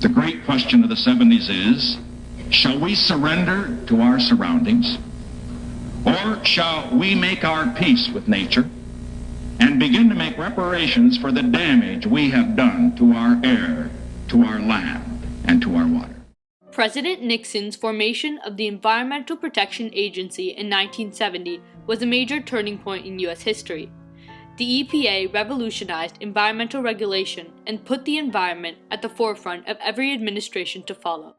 The great question of the 70s is, shall we surrender to our surroundings, or shall we make our peace with nature and begin to make reparations for the damage we have done to our air, to our land, and to our water? President Nixon's formation of the Environmental Protection Agency in 1970 was a major turning point in U.S. history. The EPA revolutionized environmental regulation and put the environment at the forefront of every administration to follow.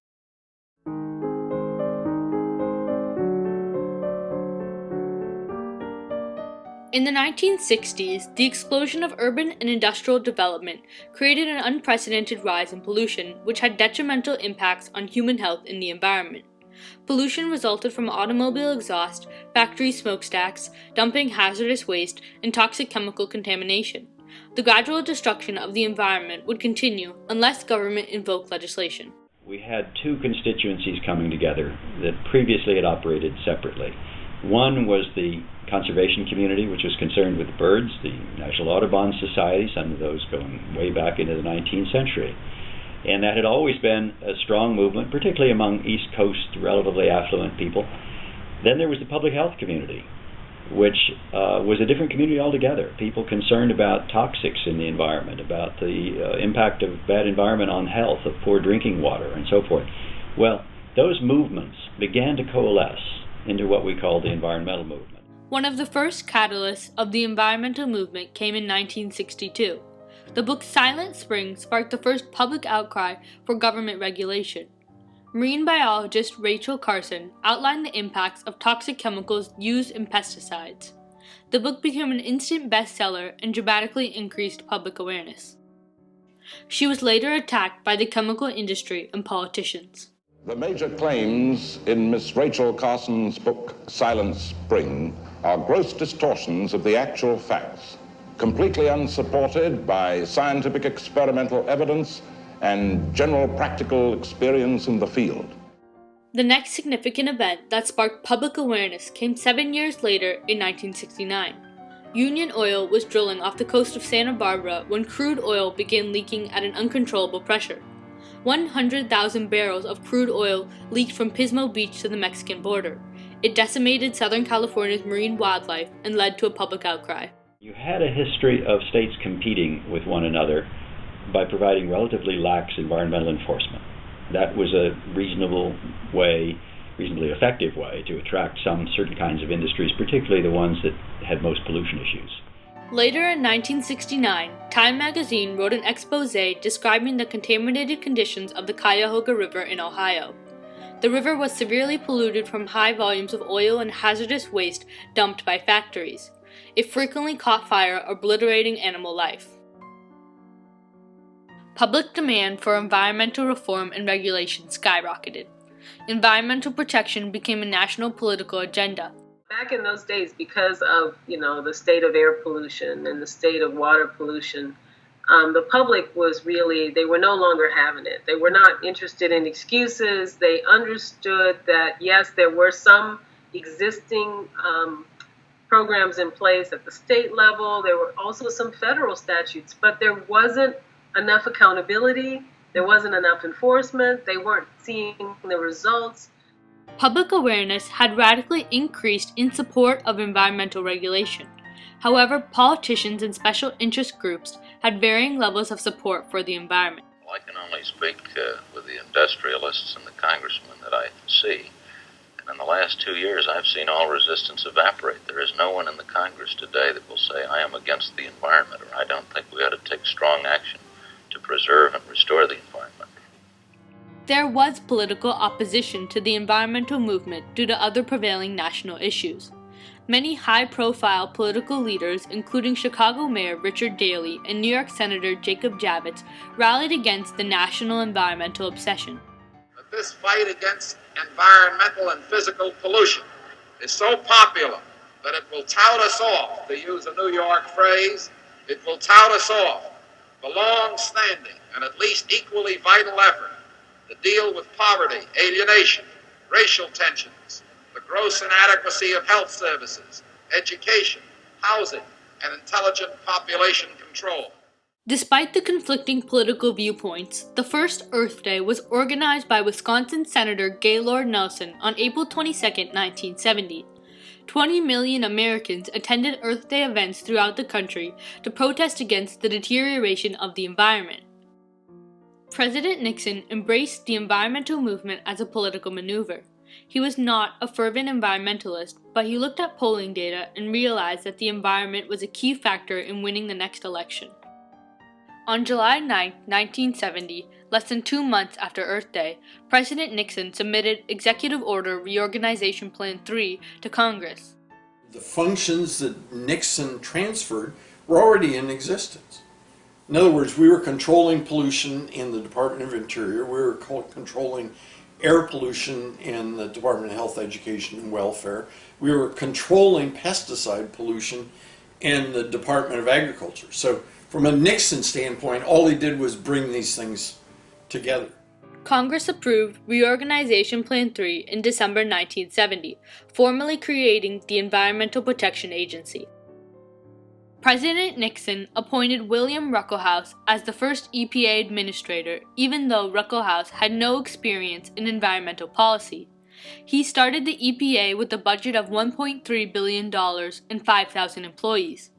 In the 1960s, the explosion of urban and industrial development created an unprecedented rise in pollution, which had detrimental impacts on human health and the environment. Pollution resulted from automobile exhaust, factory smokestacks, dumping hazardous waste, and toxic chemical contamination. The gradual destruction of the environment would continue unless government invoked legislation. We had two constituencies coming together that previously had operated separately. One was the conservation community, which was concerned with birds, the National Audubon Society, some of those going way back into the 19th century. And that had always been a strong movement, particularly among East Coast relatively affluent people. Then there was the public health community, which was a different community altogether. People concerned about toxics in the environment, about the impact of bad environment on health, of poor drinking water, and so forth. Well, those movements began to coalesce into what we call the environmental movement. One of the first catalysts of the environmental movement came in 1962. The book Silent Spring sparked the first public outcry for government regulation. Marine biologist Rachel Carson outlined the impacts of toxic chemicals used in pesticides. The book became an instant bestseller and dramatically increased public awareness. She was later attacked by the chemical industry and politicians. The major claims in Miss Rachel Carson's book, Silent Spring, are gross distortions of the actual facts, completely unsupported by scientific experimental evidence and general practical experience in the field. The next significant event that sparked public awareness came 7 years later in 1969. Union Oil was drilling off the coast of Santa Barbara when crude oil began leaking at an uncontrollable pressure. 100,000 barrels of crude oil leaked from Pismo Beach to the Mexican border. It decimated Southern California's marine wildlife and led to a public outcry. You had a history of states competing with one another by providing relatively lax environmental enforcement. That was a reasonably effective way to attract some certain kinds of industries, particularly the ones that had most pollution issues. Later in 1969, Time magazine wrote an exposé describing the contaminated conditions of the Cuyahoga River in Ohio. The river was severely polluted from high volumes of oil and hazardous waste dumped by factories. It frequently caught fire, obliterating animal life. Public demand for environmental reform and regulation skyrocketed. Environmental protection became a national political agenda. Back in those days, because of the state of air pollution and the state of water pollution, the public they were no longer having it. They were not interested in excuses. They understood that, yes, there were some existing programs in place at the state level. There were also some federal statutes, but there wasn't enough accountability. There wasn't enough enforcement. They weren't seeing the results. Public awareness had radically increased in support of environmental regulation. However, politicians and special interest groups had varying levels of support for the environment. Well, I can only speak with the industrialists and the congressmen that I see. And in the last 2 years, I've seen all resistance evaporate. There is no one in the Congress today that will say, I am against the environment, or I don't think we ought to take strong action to preserve and restore the environment. There was political opposition to the environmental movement due to other prevailing national issues. Many high-profile political leaders, including Chicago Mayor Richard Daley and New York Senator Jacob Javits, rallied against the national environmental obsession. But this fight against environmental and physical pollution is so popular that it will tout us off, to use a New York phrase, it will tout us off the long-standing and at least equally vital effort to deal with poverty, alienation, racial tensions, the gross inadequacy of health services, education, housing, and intelligent population control. Despite the conflicting political viewpoints, the first Earth Day was organized by Wisconsin Senator Gaylord Nelson on April 22, 1970. 20 million Americans attended Earth Day events throughout the country to protest against the deterioration of the environment. President Nixon embraced the environmental movement as a political maneuver. He was not a fervent environmentalist, but he looked at polling data and realized that the environment was a key factor in winning the next election. On July 9, 1970, less than 2 months after Earth Day, President Nixon submitted Executive Order Reorganization Plan 3 to Congress. The functions that Nixon transferred were already in existence. In other words, we were controlling pollution in the Department of Interior, we were controlling air pollution in the Department of Health, Education, and Welfare, we were controlling pesticide pollution in the Department of Agriculture. So from a Nixon standpoint, all he did was bring these things together. Congress approved Reorganization Plan 3 in December 1970, formally creating the Environmental Protection Agency. President Nixon appointed William Ruckelshaus as the first EPA administrator, even though Ruckelshaus had no experience in environmental policy. He started the EPA with a budget of $1.3 billion and 5,000 employees.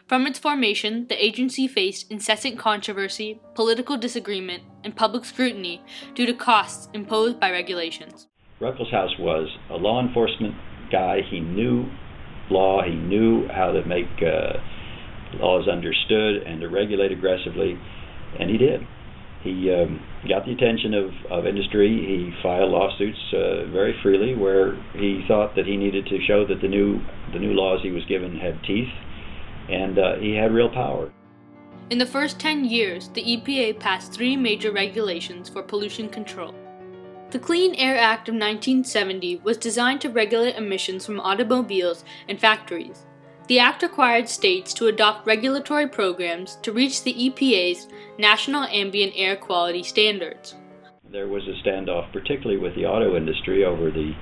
From its formation, the agency faced incessant controversy, political disagreement, and public scrutiny due to costs imposed by regulations. Ruckelshaus was a law enforcement guy. He knew law. He knew how to make laws understood and to regulate aggressively, and he did. He got the attention of industry. He filed lawsuits very freely where he thought that he needed to show that the new laws he was given had teeth, and he had real power. In the first 10 years, the EPA passed 3 major regulations for pollution control. The Clean Air Act of 1970 was designed to regulate emissions from automobiles and factories. The act required states to adopt regulatory programs to reach the EPA's National Ambient Air Quality Standards. There was a standoff, particularly with the auto industry, over the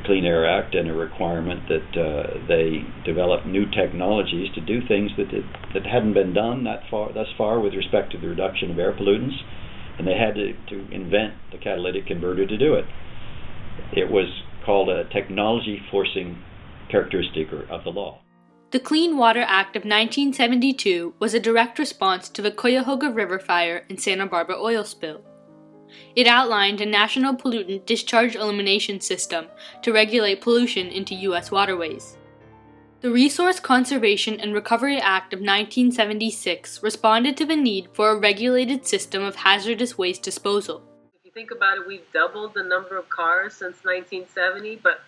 Clean Air Act, and a requirement that they develop new technologies to do things that hadn't been done thus far with respect to the reduction of air pollutants, and they had to invent the catalytic converter to do it. It was called a technology forcing characteristic of the law. The Clean Water Act of 1972 was a direct response to the Cuyahoga River fire and Santa Barbara oil spill. It outlined a national pollutant discharge elimination system to regulate pollution into U.S. waterways. The Resource Conservation and Recovery Act of 1976 responded to the need for a regulated system of hazardous waste disposal. If you think about it, we've doubled the number of cars since 1970, but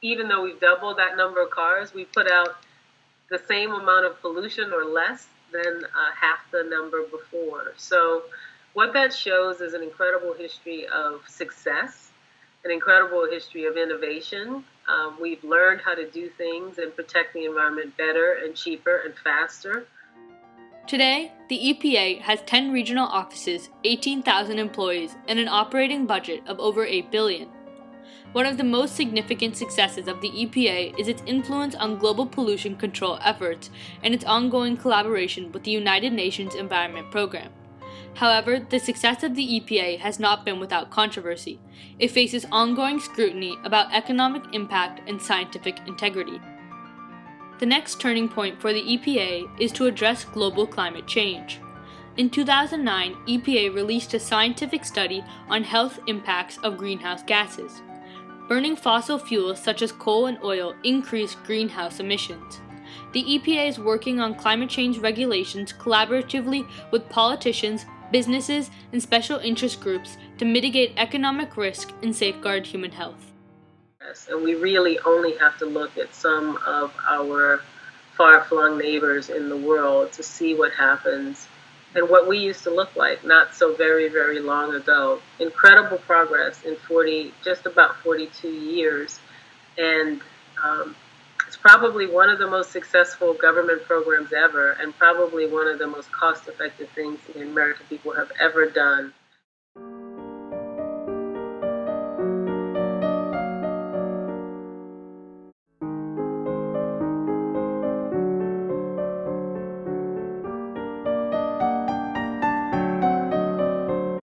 even though we've doubled that number of cars, we put out the same amount of pollution or less than half the number before. So what that shows is an incredible history of success, an incredible history of innovation. We've learned how to do things and protect the environment better and cheaper and faster. Today, the EPA has 10 regional offices, 18,000 employees, and an operating budget of over $8 billion. One of the most significant successes of the EPA is its influence on global pollution control efforts and its ongoing collaboration with the United Nations Environment Program. However, the success of the EPA has not been without controversy. It faces ongoing scrutiny about economic impact and scientific integrity. The next turning point for the EPA is to address global climate change. In 2009, EPA released a scientific study on health impacts of greenhouse gases. Burning fossil fuels such as coal and oil increase greenhouse emissions. The EPA is working on climate change regulations collaboratively with politicians, businesses, and special interest groups to mitigate economic risk and safeguard human health. Yes, and we really only have to look at some of our far-flung neighbors in the world to see what happens and what we used to look like not so very, very long ago. Incredible progress in just about 42 years. And it's probably one of the most successful government programs ever, and probably one of the most cost-effective things the American people have ever done.